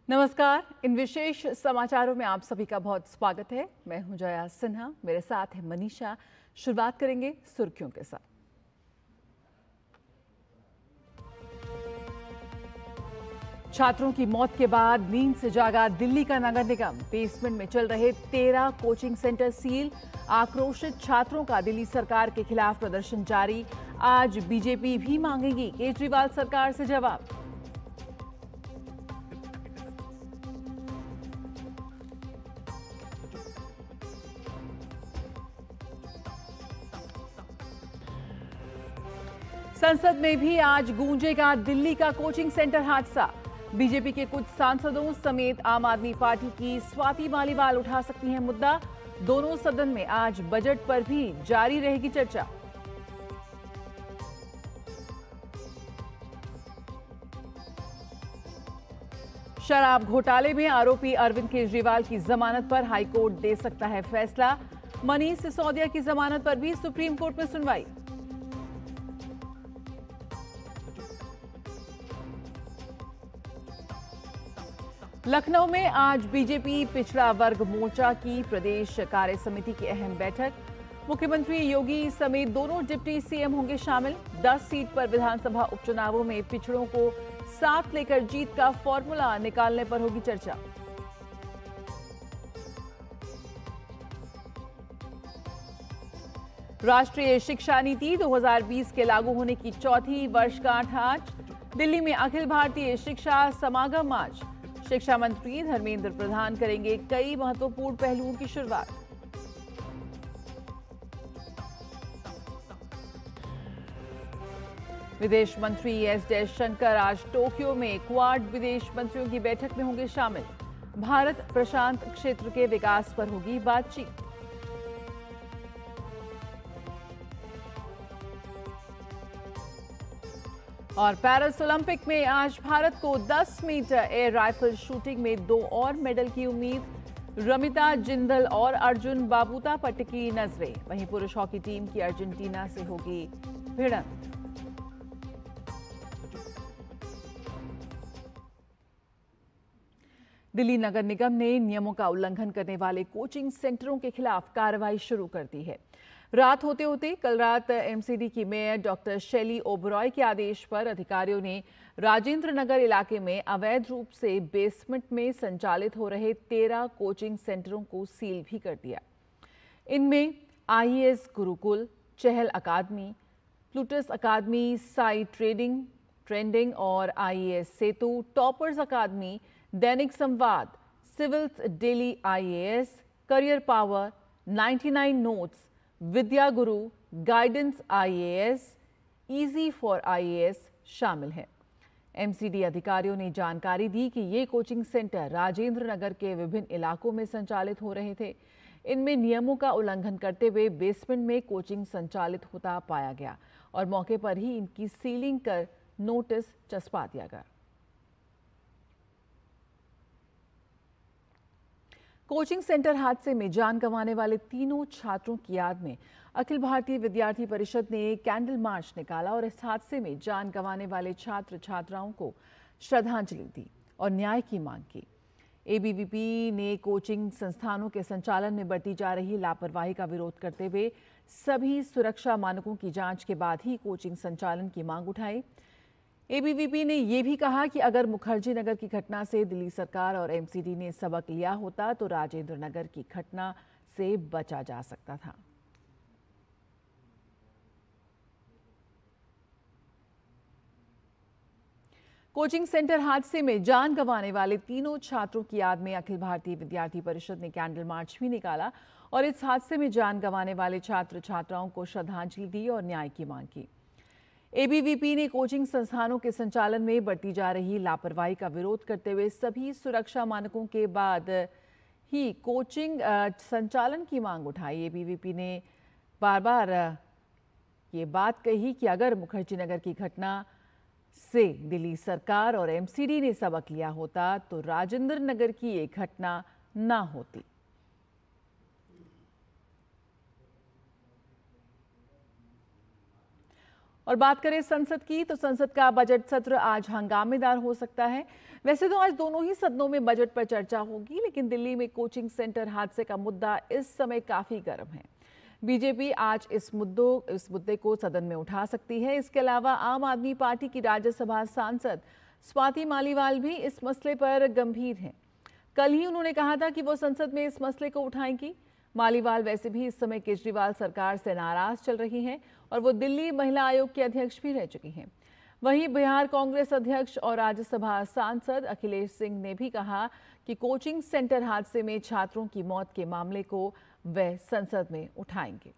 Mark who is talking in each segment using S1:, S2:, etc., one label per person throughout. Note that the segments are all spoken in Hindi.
S1: नमस्कार। इन विशेष समाचारों में आप सभी का बहुत स्वागत है। मैं हूं जया सिन्हा, मेरे साथ है मनीषा। शुरुआत करेंगे सुर्खियों के साथ। छात्रों की मौत के बाद नींद से जागा दिल्ली का नगर निगम। बेसमेंट में चल रहे 13 कोचिंग सेंटर सील। आक्रोशित छात्रों का दिल्ली सरकार के खिलाफ प्रदर्शन जारी। आज बीजेपी भी मांगेगी केजरीवाल सरकार से जवाब। संसद में भी आज गूंजेगा दिल्ली का कोचिंग सेंटर हादसा। बीजेपी के कुछ सांसदों समेत आम आदमी पार्टी की स्वाति मालीवाल उठा सकती हैं मुद्दा। दोनों सदन में आज बजट पर भी जारी रहेगी चर्चा। शराब घोटाले में आरोपी अरविंद केजरीवाल की जमानत पर हाईकोर्ट दे सकता है फैसला। मनीष सिसोदिया की जमानत पर भी सुप्रीम कोर्ट में सुनवाई। लखनऊ में आज बीजेपी पिछड़ा वर्ग मोर्चा की प्रदेश कार्य समिति की अहम बैठक। मुख्यमंत्री योगी समेत दोनों डिप्टी सीएम होंगे शामिल। 10 सीट पर विधानसभा उपचुनावों में पिछड़ों को साथ लेकर जीत का फॉर्मूला निकालने पर होगी चर्चा। राष्ट्रीय शिक्षा नीति 2020 के लागू होने की चौथी वर्षगांठ आज। दिल्ली में अखिल भारतीय शिक्षा समागम आज। शिक्षा मंत्री धर्मेंद्र प्रधान करेंगे कई महत्वपूर्ण पहलुओं की शुरुआत। विदेश मंत्री एस जयशंकर आज टोक्यो में क्वाड विदेश मंत्रियों की बैठक में होंगे शामिल। भारत प्रशांत क्षेत्र के विकास पर होगी बातचीत। और पेरिस ओलंपिक में आज भारत को 10 मीटर एयर राइफल शूटिंग में 2 और मेडल की उम्मीद। रमिता जिंदल और अर्जुन बाबूता पर टिकी नजरें। वहीं पुरुष हॉकी टीम की अर्जेंटीना से होगी भिड़ंत। दिल्ली नगर निगम ने नियमों का उल्लंघन करने वाले कोचिंग सेंटरों के खिलाफ कार्रवाई शुरू कर दी है। रात होते होते कल रात एमसीडी की मेयर डॉक्टर शैली ओबरॉय के आदेश पर अधिकारियों ने राजेंद्र नगर इलाके में अवैध रूप से बेसमेंट में संचालित हो रहे 13 कोचिंग सेंटरों को सील भी कर दिया। इनमें IAS Gurukul, Chahal academy, Plutus academy, Sai trending और IAS Setu, toppers academy, Dainik Samvad, civils daily IAS, career power, 99 notes, Vidya Guru, guidance IAS, easy for IAS शामिल हैं। एमसीडी अधिकारियों ने जानकारी दी कि ये कोचिंग सेंटर राजेंद्र नगर के विभिन्न इलाकों में संचालित हो रहे थे। इनमें नियमों का उल्लंघन करते हुए बेसमेंट में कोचिंग संचालित होता पाया गया और मौके पर ही इनकी सीलिंग कर नोटिस चस्पा दिया गया। कोचिंग सेंटर हादसे में जान गंवाने वाले तीनों छात्रों की याद में अखिल भारतीय विद्यार्थी परिषद ने कैंडल मार्च निकाला और इस हादसे में जान गंवाने वाले छात्र छात्राओं को श्रद्धांजलि दी और न्याय की मांग की। एबीवीपी ने कोचिंग संस्थानों के संचालन में बरती जा रही लापरवाही का विरोध करते हुए सभी सुरक्षा मानकों की जांच के बाद ही कोचिंग संचालन की मांग उठाई। एबीवीपी ने यह भी कहा कि अगर मुखर्जी नगर की घटना से दिल्ली सरकार और एमसीडी ने सबक लिया होता तो राजेंद्र नगर की घटना से बचा जा सकता था। कोचिंग सेंटर हादसे में जान गंवाने वाले तीनों छात्रों की याद में अखिल भारतीय विद्यार्थी परिषद ने कैंडल मार्च भी निकाला और इस हादसे में जान गंवाने वाले छात्र छात्राओं को श्रद्धांजलि दी और न्याय की मांग की। एबीवीपी ने कोचिंग संस्थानों के संचालन में बरती जा रही लापरवाही का विरोध करते हुए सभी सुरक्षा मानकों के बाद ही कोचिंग संचालन की मांग उठाई। एबीवीपी ने बार बार ये बात कही कि अगर मुखर्जी नगर की घटना से दिल्ली सरकार और एमसीडी ने सबक लिया होता तो राजेंद्र नगर की ये घटना ना होती। और बात करें संसद की, तो संसद का बजट सत्र आज हंगामेदार हो सकता है। वैसे तो आज दोनों ही सदनों में बजट पर चर्चा होगी, लेकिन दिल्ली में कोचिंग सेंटर हादसे का मुद्दा इस समय काफी गर्म है। बीजेपी आज इस मुद्दे को सदन में उठा सकती है। इसके अलावा आम आदमी पार्टी की राज्यसभा सांसद स्वाति मालीवाल भी इस मसले पर गंभीर हैं। कल ही उन्होंने कहा था कि वो संसद में इस मसले को उठाएंगी। मालीवाल वैसे भी इस समय केजरीवाल सरकार से नाराज चल रही हैं और वो दिल्ली महिला आयोग की अध्यक्ष भी रह चुकी हैं। वहीं बिहार कांग्रेस अध्यक्ष और राज्यसभा सांसद अखिलेश सिंह ने भी कहा कि कोचिंग सेंटर हादसे में छात्रों की मौत के मामले को वे संसद में उठाएंगे।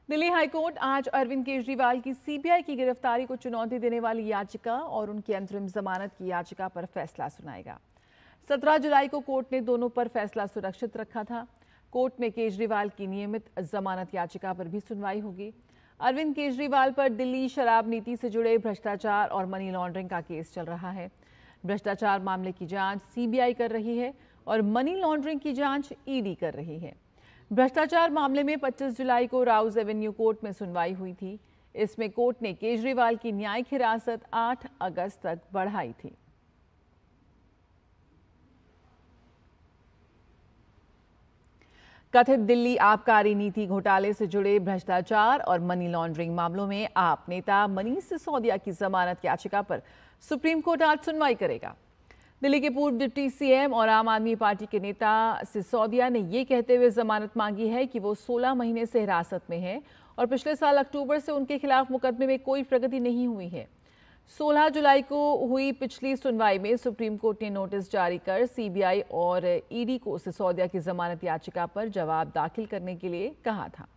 S1: दिल्ली हाईकोर्ट आज अरविंद केजरीवाल की सीबीआई की गिरफ्तारी को चुनौती देने वाली याचिका और उनकी अंतरिम जमानत की याचिका पर फैसला सुनाएगा। 17 जुलाई को कोर्ट ने दोनों पर फैसला सुरक्षित रखा था। कोर्ट में केजरीवाल की नियमित जमानत याचिका पर भी सुनवाई होगी। अरविंद केजरीवाल पर दिल्ली शराब नीति से जुड़े भ्रष्टाचार और मनी लॉन्ड्रिंग का केस चल रहा है। भ्रष्टाचार मामले की जांच सीबीआई कर रही है और मनी लॉन्ड्रिंग की जांच ईडी कर रही है। भ्रष्टाचार मामले में 25 जुलाई को राउज एवेन्यू कोर्ट में सुनवाई हुई थी। इसमें कोर्ट ने केजरीवाल की न्यायिक हिरासत 8 अगस्त तक बढ़ाई थी। कथित दिल्ली आबकारी नीति घोटाले से जुड़े भ्रष्टाचार और मनी लॉन्ड्रिंग मामलों में आप नेता मनीष सिसोदिया की जमानत याचिका पर सुप्रीम कोर्ट आज सुनवाई करेगा। दिल्ली के पूर्व डिप्टी सीएम और आम आदमी पार्टी के नेता सिसोदिया ने ये कहते हुए जमानत मांगी है कि वो 16 महीने से हिरासत में है और पिछले साल अक्टूबर से उनके खिलाफ मुकदमे में कोई प्रगति नहीं हुई है। 16 जुलाई को हुई पिछली सुनवाई में सुप्रीम कोर्ट ने नोटिस जारी कर सीबीआई और ईडी को सिसोदिया की जमानत याचिका पर जवाब दाखिल करने के लिए कहा था।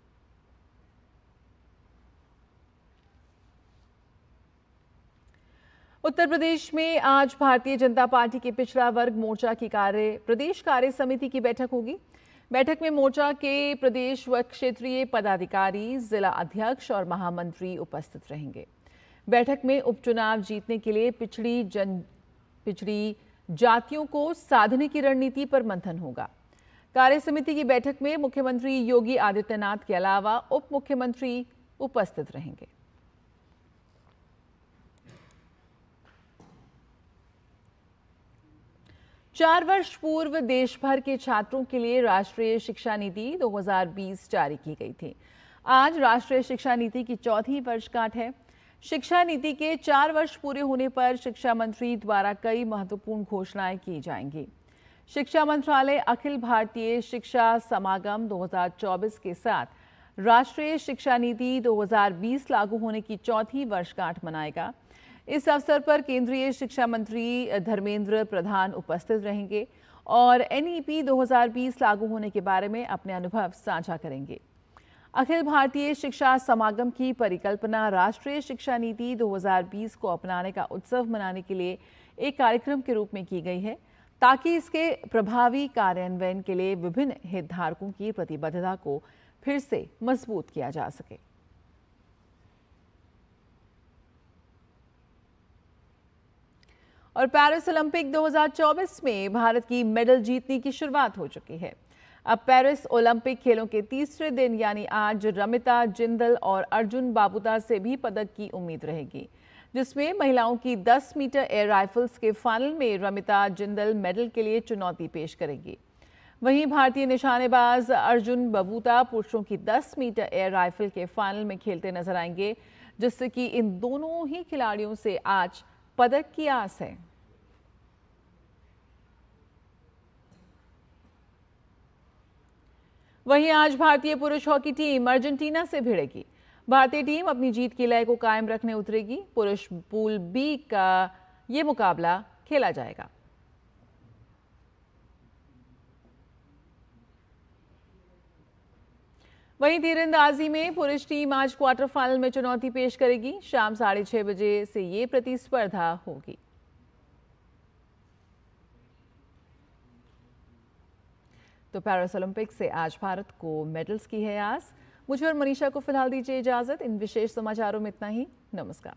S1: उत्तर प्रदेश में आज भारतीय जनता पार्टी के पिछड़ा वर्ग मोर्चा की प्रदेश कार्य समिति की बैठक होगी। बैठक में मोर्चा के प्रदेश व क्षेत्रीय पदाधिकारी, जिला अध्यक्ष और महामंत्री उपस्थित रहेंगे। बैठक में उपचुनाव जीतने के लिए पिछड़ी जातियों को साधने की रणनीति पर मंथन होगा। कार्य समिति की बैठक में मुख्यमंत्री योगी आदित्यनाथ के अलावा उप मुख्यमंत्री उपस्थित रहेंगे। चार वर्ष पूर्व देश भर के छात्रों के लिए राष्ट्रीय शिक्षा नीति 2020 जारी की गई थी। आज राष्ट्रीय शिक्षा नीति की 4वीं वर्षगांठ है। शिक्षा नीति के 4 वर्ष पूरे होने पर शिक्षा मंत्री द्वारा कई महत्वपूर्ण घोषणाएं की जाएंगी। शिक्षा मंत्रालय अखिल भारतीय शिक्षा समागम 2024 के साथ राष्ट्रीय शिक्षा नीति 2020 लागू होने की 4वीं वर्षगांठ मनाएगा। इस अवसर पर केंद्रीय शिक्षा मंत्री धर्मेंद्र प्रधान उपस्थित रहेंगे और एनईपी 2020 लागू होने के बारे में अपने अनुभव साझा करेंगे। अखिल भारतीय शिक्षा समागम की परिकल्पना राष्ट्रीय शिक्षा नीति 2020 को अपनाने का उत्सव मनाने के लिए एक कार्यक्रम के रूप में की गई है, ताकि इसके प्रभावी कार्यान्वयन के लिए विभिन्न हितधारकों की प्रतिबद्धता को फिर से मजबूत किया जा सके। और पेरिस ओलंपिक 2024 में भारत की मेडल जीतने की शुरुआत हो चुकी है। अब पेरिस ओलंपिक खेलों के तीसरे दिन यानी आज रमिता जिंदल और अर्जुन बाबूता से भी पदक की उम्मीद रहेगी, जिसमें महिलाओं की 10 मीटर एयर राइफल्स के फाइनल में रमिता जिंदल मेडल के लिए चुनौती पेश करेंगी। वहीं भारतीय निशानेबाज अर्जुन बाबूता पुरुषों की 10 मीटर एयर राइफल के फाइनल में खेलते नजर आएंगे, जिससे कि इन दोनों ही खिलाड़ियों से आज पदक की आस है। वहीं आज भारतीय पुरुष हॉकी टीम अर्जेंटीना से भिड़ेगी। भारतीय टीम अपनी जीत की लय को कायम रखने उतरेगी। पुरुष पूल बी का ये मुकाबला खेला जाएगा। वहीं तीरंदाजी में पुरुष टीम आज क्वार्टर फाइनल में चुनौती पेश करेगी। शाम 6:30 बजे से ये प्रतिस्पर्धा होगी। तो पेरिस ओलंपिक से आज भारत को मेडल्स की है आस। मुझे और मनीषा को फिलहाल दीजिए इजाजत। इन विशेष समाचारों में इतना ही। नमस्कार।